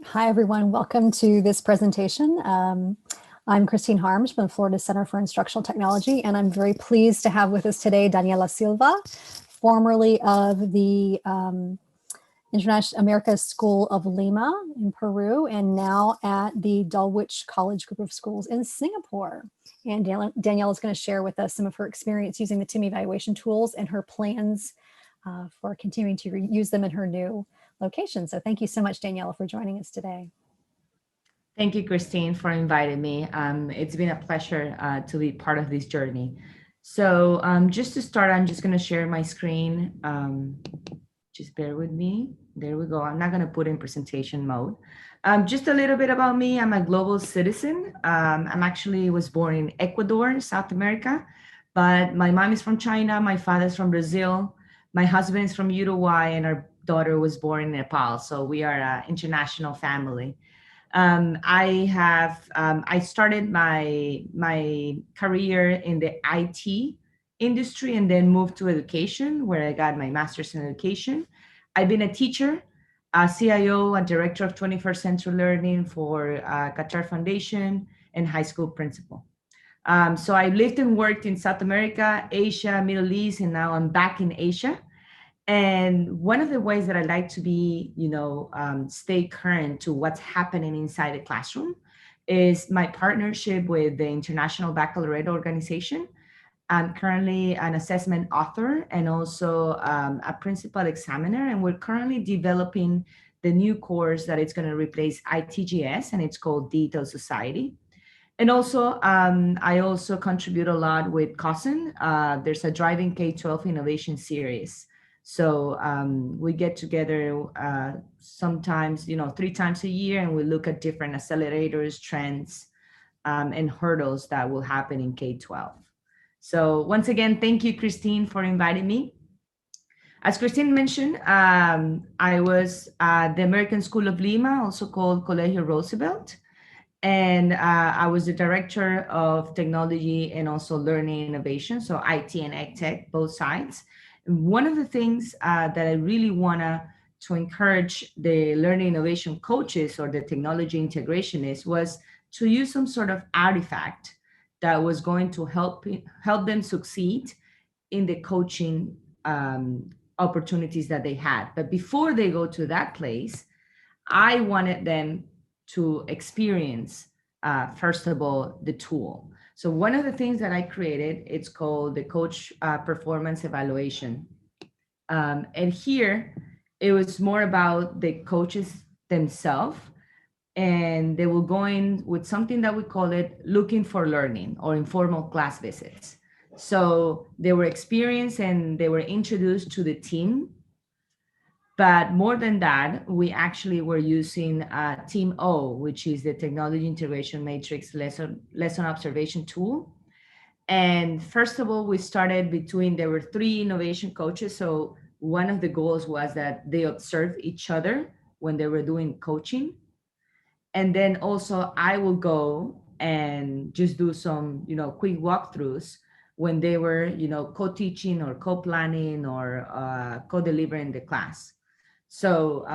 Hi, everyone. Welcome to this presentation. I'm Christine Harms from the Florida Center for Instructional Technology, and I'm very pleased to have with us today Daniela Silva, formerly of the International America's School of Lima in Peru, and now at the Dulwich College Group of Schools in Singapore. And Daniela is going to share with us some of her experience using the TIM evaluation tools and her plans for continuing to use them in her new location. So thank you so much, Daniela, for joining us today. Thank you, Christine, for inviting me. It's been a pleasure to be part of this journey. So just to start, I'm just going to share my screen. Just bear with me. There we go. I'm not going to put in presentation mode. Just a little bit about me. I'm a global citizen. I'm actually was born in Ecuador, South America, but my mom is from China. My father's from Brazil. My husband is from Uruguay, and our daughter was born in Nepal. So we are an international family. I started my career in the IT industry and then moved to education, where I got my master's in education. I've been a teacher, a CIO, and director of 21st Century Learning for Qatar Foundation, and high school principal. So I lived and worked in South America, Asia, Middle East, and now I'm back in Asia. And one of the ways that I like to be, stay current to what's happening inside the classroom is my partnership with the International Baccalaureate Organization. I'm currently an assessment author and also a principal examiner, and we're currently developing the new course that it's going to replace ITGS, and it's called Digital Society. And also, I also contribute a lot with COSIN. There's a Driving K-12 Innovation Series. So we get together sometimes, 3 times a year, and we look at different accelerators, trends, and hurdles that will happen in K-12. So once again, thank you, Christine, for inviting me. As Christine mentioned, I was at the American School of Lima, also called Colegio Roosevelt. And I was the director of technology and also learning innovation, so IT and EdTech, both sides. One of the things that I really want to encourage the learning innovation coaches or the technology integrationists was to use some sort of artifact that was going to help them succeed in the coaching opportunities that they had. But before they go to that place, I wanted them to experience, first of all, the tool. So one of the things that I created, it's called the Coach Performance Evaluation. And here, it was more about the coaches themselves, and they will go in with something that we call it looking for learning or informal class visits. So they were experienced and they were introduced to the team, but more than that, we actually were using Team O, which is the Technology Integration Matrix lesson observation tool. And first of all, we started there were 3 innovation coaches. So one of the goals was that they observed each other when they were doing coaching. And then also I will go and just do some, quick walkthroughs when they were, co-teaching or co-planning or co-delivering the class. So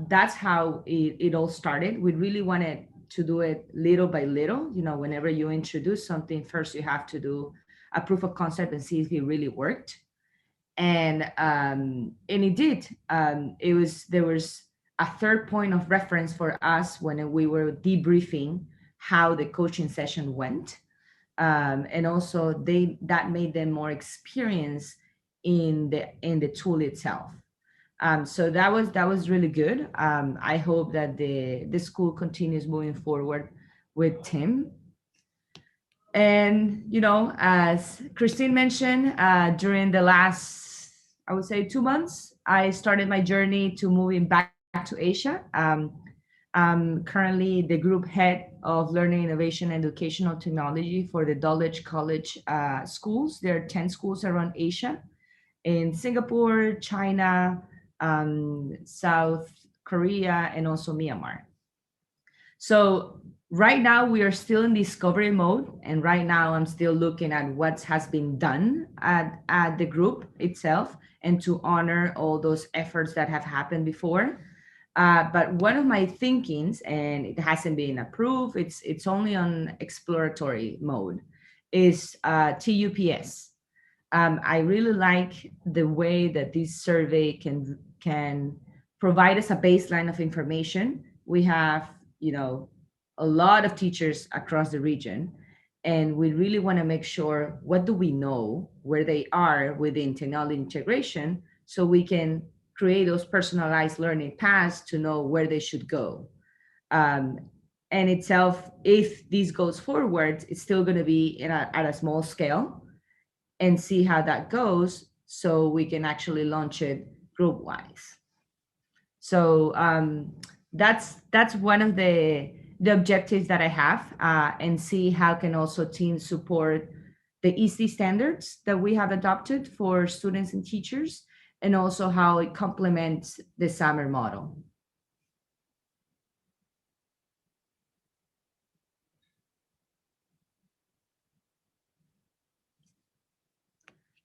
that's how it all started. We really wanted to do it little by little. Whenever you introduce something, first you have to do a proof of concept and see if it really worked. And it did. There was a third point of reference for us when we were debriefing how the coaching session went, and also that made them more experienced in the tool itself. So that was really good. I hope that the school continues moving forward with Tim. And as Christine mentioned, during the last, I would say, 2 months, I started my journey to moving back to Asia. I'm currently the group head of learning, innovation, and educational technology for the Dulwich College schools. There are 10 schools around Asia, in Singapore, China, South Korea, and also Myanmar. So right now we are still in discovery mode, and right now I'm still looking at what has been done at the group itself and to honor all those efforts that have happened before. But one of my thinkings, and it hasn't been approved, it's only on exploratory mode, is TUPS. I really like the way that this survey can provide us a baseline of information. We have, a lot of teachers across the region, and we really want to make sure what do we know, where they are within technology integration, so we can create those personalized learning paths to know where they should go. Um, and itself, if this goes forward, it's still going to be at a small scale and see how that goes so we can actually launch it group wise. So that's one of the objectives that I have, and see how can also teams support the EC standards that we have adopted for students and teachers, and also how it complements the summer model.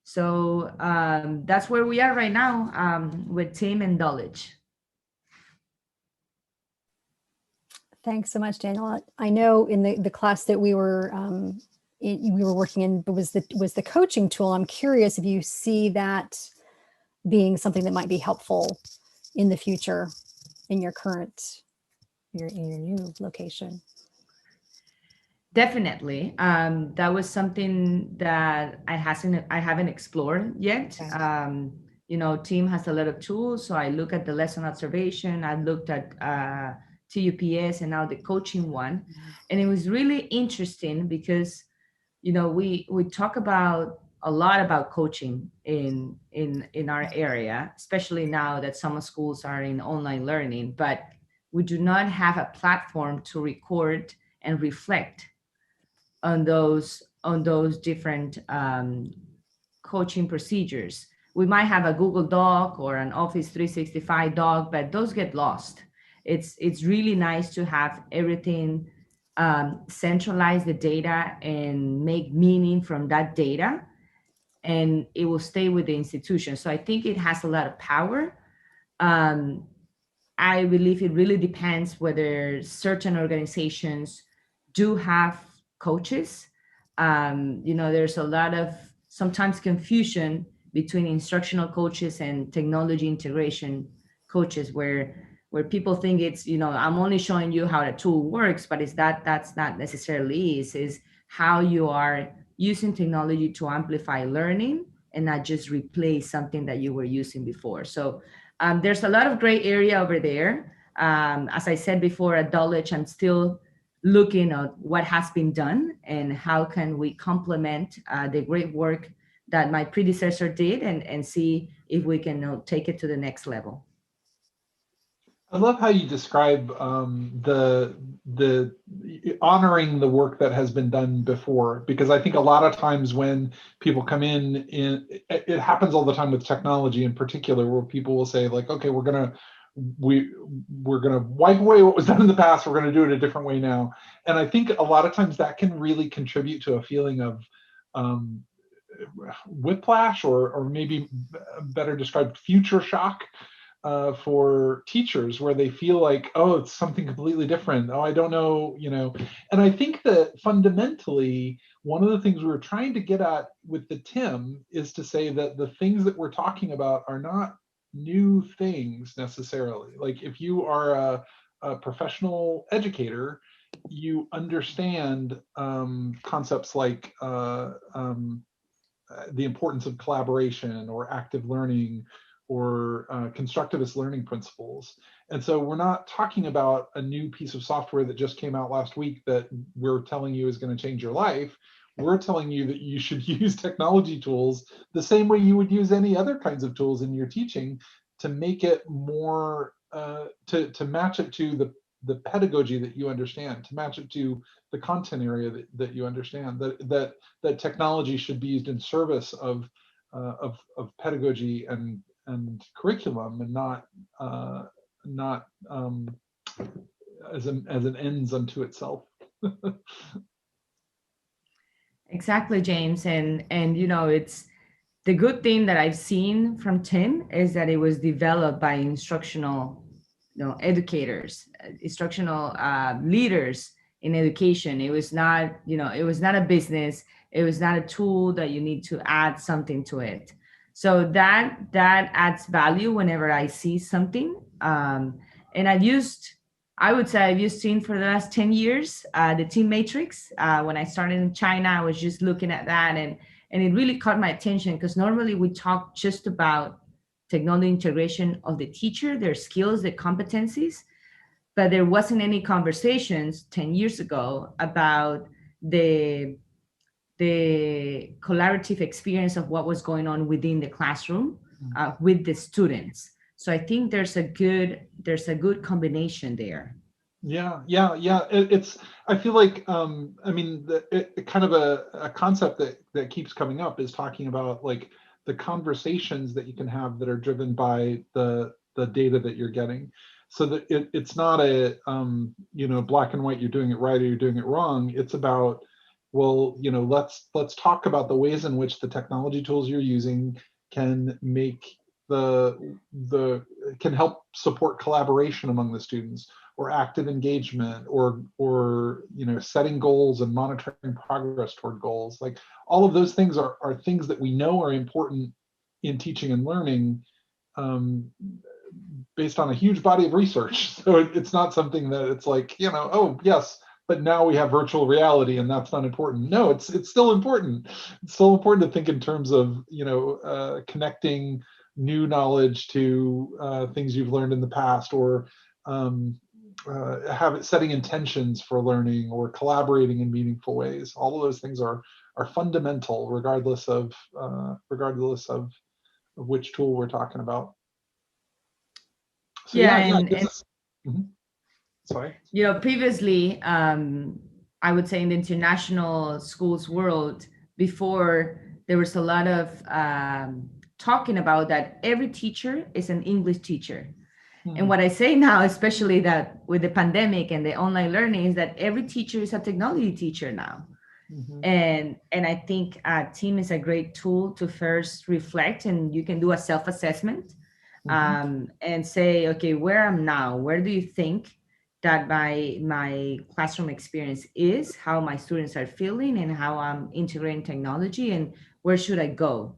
So that's where we are right now, with Tim and Dulwich. Thanks so much, Daniela. I know in the class that we were working in was the coaching tool. I'm curious if you see that being something that might be helpful in the future in your new location. Definitely. That was something that I haven't explored yet. Okay. Team has a lot of tools. So I look at the lesson observation. I looked at TUPS and now the coaching one. And it was really interesting because, we talk about a lot about coaching in our area, especially now that some schools are in online learning, but we do not have a platform to record and reflect on those different coaching procedures. We might have a Google Doc or an Office 365 doc, but those get lost. It's really nice to have everything, centralize the data and make meaning from that data, and it will stay with the institution. So I think it has a lot of power. Um, I believe it really depends whether certain organizations do have coaches. There's a lot of sometimes confusion between instructional coaches and technology integration coaches, where people think it's, I'm only showing you how the tool works, but that's not necessarily is how you are using technology to amplify learning and not just replace something that you were using before. So there's a lot of gray area over there. As I said before, at Dulwich, I'm still looking at what has been done and how can we complement the great work that my predecessor did, and see if we can take it to the next level. I love how you describe the honoring the work that has been done before, because I think a lot of times when people come in, it happens all the time with technology in particular, where people will say like, okay, we're gonna wipe away what was done in the past. We're gonna do it a different way now. And I think a lot of times that can really contribute to a feeling of whiplash, or maybe better described, future shock. For teachers, where they feel like, oh, it's something completely different. Oh, I don't know, And I think that fundamentally, one of the things we were trying to get at with the TIM is to say that the things that we're talking about are not new things necessarily. Like if you are a professional educator, you understand concepts like the importance of collaboration or active learning or constructivist learning principles. And so we're not talking about a new piece of software that just came out last week that we're telling you is going to change your life. We're telling you that you should use technology tools the same way you would use any other kinds of tools in your teaching to make it more, to match it to the pedagogy that you understand, to match it to the content area that you understand, that technology should be used in service of pedagogy and curriculum, and not as an ends unto itself. Exactly, James. And it's the good thing that I've seen from Tim is that it was developed by educators, instructional leaders in education. It was not, it was not a business. It was not a tool that you need to add something to it. So that adds value whenever I see something. And I would say I've used Team for the last 10 years, the Team Matrix. When I started in China, I was just looking at that, and it really caught my attention, because normally we talk just about technology integration of the teacher, their skills, their competencies, but there wasn't any conversations 10 years ago about the collaborative experience of what was going on within the classroom with the students. So I think there's a good combination there. Yeah. It's, I feel like, I mean, kind of a concept that keeps coming up is talking about like the conversations that you can have that are driven by the data that you're getting. So that it's not a, black and white, you're doing it right or you're doing it wrong. It's about, well, let's talk about the ways in which the technology tools you're using can make can help support collaboration among the students, or active engagement, or setting goals and monitoring progress toward goals. Like all of those things are things that we know are important in teaching and learning, based on a huge body of research. So it's not something that it's like, oh yes, but now we have virtual reality and that's not important. No, it's still important. It's still important to think in terms of connecting new knowledge to things you've learned in the past, or setting intentions for learning, or collaborating in meaningful ways. All of those things are fundamental, regardless of which tool we're talking about. So mhm. Sorry. Previously, I would say in the international schools world, before there was a lot of talking about that every teacher is an English teacher. Mm-hmm. And what I say now, especially that with the pandemic and the online learning, is that every teacher is a technology teacher now. Mm-hmm. And I think Team is a great tool to first reflect, and you can do a self-assessment. Mm-hmm. And say, okay, where I'm now, where do you think that my classroom experience is, how my students are feeling, and how I'm integrating technology, and where should I go?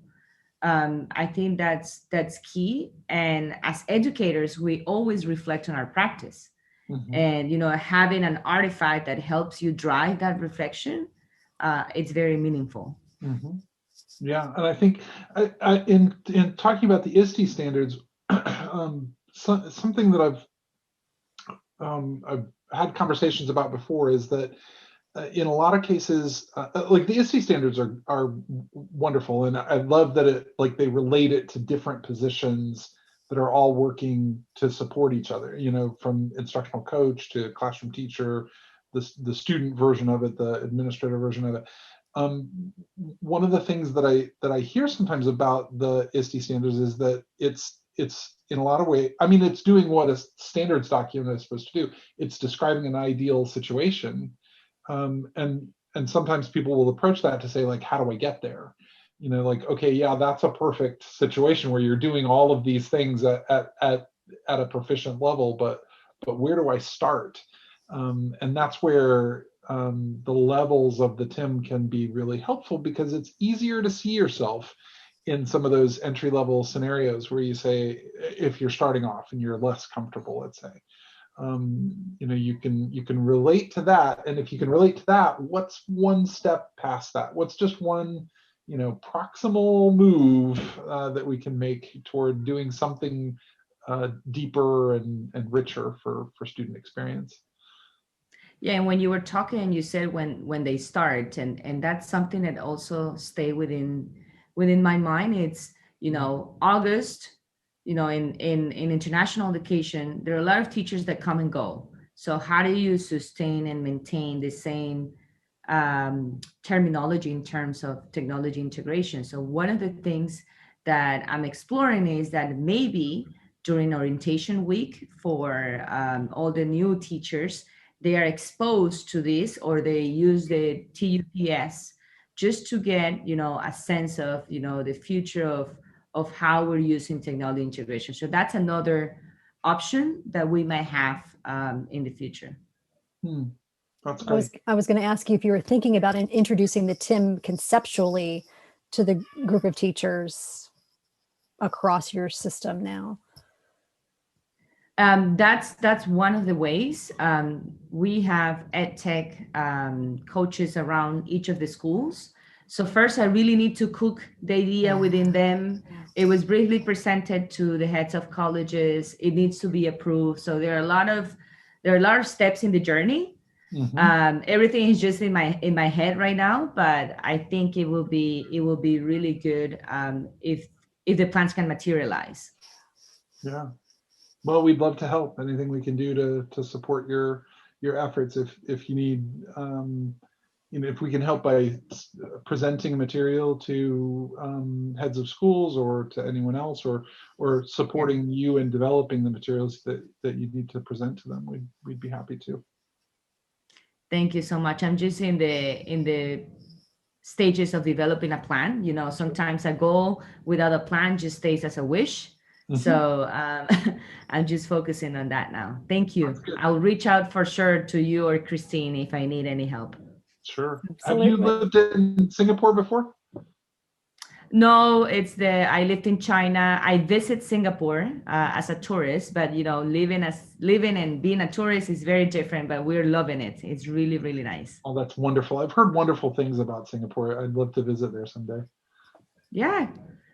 I think that's key. And as educators, we always reflect on our practice. Mm-hmm. And having an artifact that helps you drive that reflection, it's very meaningful. Mm-hmm. Yeah, and I think in talking about the ISTE standards, something that I've had conversations about before is that in a lot of cases, like the ISTE standards are wonderful, and I love that they relate it to different positions that are all working to support each other. From instructional coach to classroom teacher, the student version of it, the administrator version of it. One of the things that I hear sometimes about the ISTE standards is that it's in a lot of ways, I mean, it's doing what a standards document is supposed to do. It's describing an ideal situation, and sometimes people will approach that to say, like, how do I get there? Okay, yeah, that's a perfect situation where you're doing all of these things at a proficient level, but where do I start? And that's where the levels of the TIM can be really helpful, because it's easier to see yourself in some of those entry-level scenarios where you say, if you're starting off and you're less comfortable, let's say, you can relate to that. And if you can relate to that, what's one step past that? What's just one proximal move that we can make toward doing something deeper and richer for student experience? Yeah, and when you were talking, you said when they start, and that's something that also stay within my mind. It's August, in international education, there are a lot of teachers that come and go. So how do you sustain and maintain the same terminology in terms of technology integration? So one of the things that I'm exploring is that maybe during orientation week for all the new teachers, they are exposed to this, or they use the TUPS just to get, a sense of, the future of how we're using technology integration. So that's another option that we might have in the future. That's great. I was going to ask you if you were thinking about introducing the TIM conceptually to the group of teachers across your system now. That's one of the ways. We have EdTech coaches around each of the schools. So first, I really need to cook the idea within them. It was briefly presented to the heads of colleges. It needs to be approved. So there are a lot of steps in the journey. Everything is just in my head right now, but I think it will be really good if the plans can materialize. Yeah. Well, we'd love to help. Anything we can do to support your efforts. If you need, if we can help by presenting material to heads of schools or to anyone else, or supporting you in developing the materials that you need to present to them, we'd be happy to. Thank you so much. I'm just in the stages of developing a plan. Sometimes a goal without a plan just stays as a wish. So I'm just focusing on that now. Thank you. I'll reach out for sure to you or Christine if I need any help. Sure. Absolutely. Have you lived in Singapore before? No, I lived in China. I visit Singapore as a tourist, but living and being a tourist is very different, but we're loving it. It's really, really nice. Oh, that's wonderful. I've heard wonderful things about Singapore. I'd love to visit there someday. Yeah.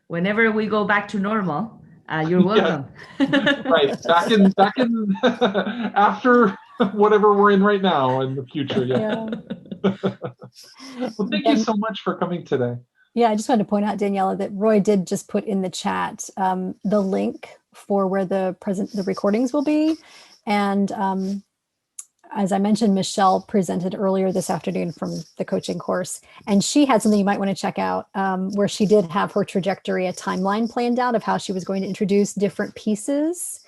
Whenever we go back to normal, you're welcome. Right. Back in after whatever we're in right now in the future. Yeah. Well, thank you so much for coming today. Yeah, I just wanted to point out, Daniela, that Roy did just put in the chat the link for where the recordings will be. And as I mentioned, Michelle presented earlier this afternoon from the coaching course, and she had something you might want to check out where she did have her trajectory, a timeline planned out of how she was going to introduce different pieces.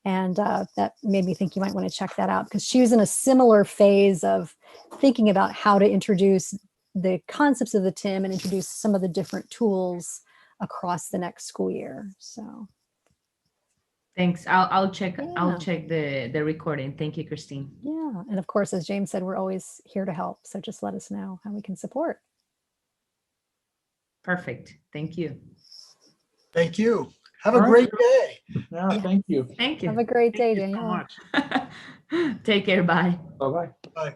And that made me think you might want to check that out, because she was in a similar phase of thinking about how to introduce the concepts of the TIM and introduce some of the different tools across the next school year. So thanks. I'll check the recording. Thank you, Christine. Yeah. And of course, as James said, we're always here to help. So just let us know how we can support. Perfect. Thank you. Thank you. Have a great day. Yeah, thank you. Thank you. Have a great day, Thank you Daniela. so much. Take care. Bye. Bye-bye. Bye.